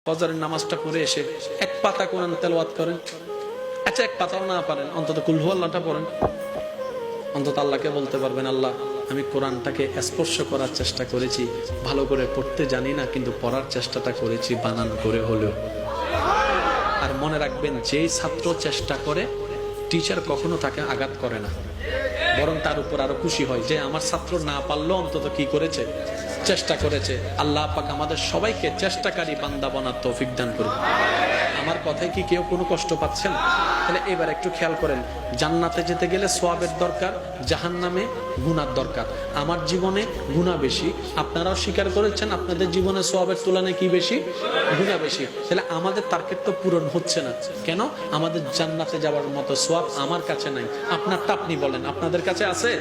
ফজরের নামাজটা পড়ে এসে এক পাতা কোরআন তেলাওয়াত করেন। আচ্ছা, এক পাতাও না পারেন, অন্তত কুল হুয়াল্লাহটা পড়েন। অন্তত আল্লাহকে বলতে পারবেন, আল্লাহ আমি কোরআনটাকে স্পর্শ করার চেষ্টা করেছি, ভালো করে পড়তে জানি না, কিন্তু পড়ার চেষ্টাটা করেছি বানান করে হলেও। আর মনে রাখবেন, যেই ছাত্র চেষ্টা করে টিচার কখনো তাকে আঘাত করে না, বরং তার উপর আরো খুশি হয় যে আমার ছাত্র না পারলেও অন্তত কি করেছে, চেষ্টা করেছে। আল্লাহ পাক আমাদের সবাইকে চেষ্টাকারী বান্দা বানার তৌফিক দান করুন। আমার কথায় কি কেউ কোনো কষ্ট পাচ্ছেন? তাহলে এবার একটু খেয়াল করেন, জান্নাতে যেতে গেলে সওয়াবের দরকার, জাহান্নামে গুনার দরকার। আমার জীবনে গুনাহ বেশি, আপনারাও স্বীকার করেছেন আপনাদের জীবনে সওয়াবের তুলনায় কি বেশি, গুনাহ বেশি। তাহলে আমাদের টার্গেট তো পূরণ হচ্ছে না। কেন? আমাদের জান্নাতে যাওয়ার মতো সওয়াব আমার কাছে নাই। আপনারটা আপনি বলেন, আপনাদের কাছে আছে?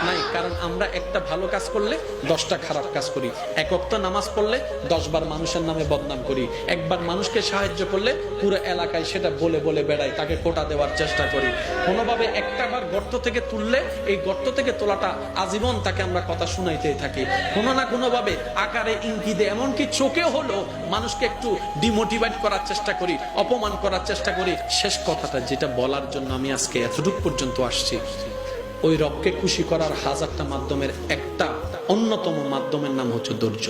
নাই। কারণ আমরা একটা ভালো কাজ করলে 10টা খারাপ কাজ করি, এক ওয়াক্ত নামাজ পড়লে 10 বার মানুষের নামে বদনাম করি, একবার মানুষকে সাহায্য করলে পুরো এলাকায় সেটা বলে বলে বেড়াই, তাকে কোটা দেওয়ার চেষ্টা করি। কোনোভাবে একটা বার গর্ত থেকে তুললে এই গর্ত থেকে তোলাটা আজীবন তাকে আমরা কথা শুনাইতেই থাকি, কোনো না কোনো ভাবে আকারে ইঙ্গিতে, এমনকি চোখে হলো মানুষকে একটু ডিমোটিভেট করার চেষ্টা করি, অপমান করার চেষ্টা করি। শেষ কথাটা যেটা বলার জন্য আমি আজকে এতটুকু পর্যন্ত আসছি, ওই রবকে খুশি করার 1000টা মাধ্যমের একটা অন্যতম মাধ্যমের নাম হচ্ছে ধৈর্য।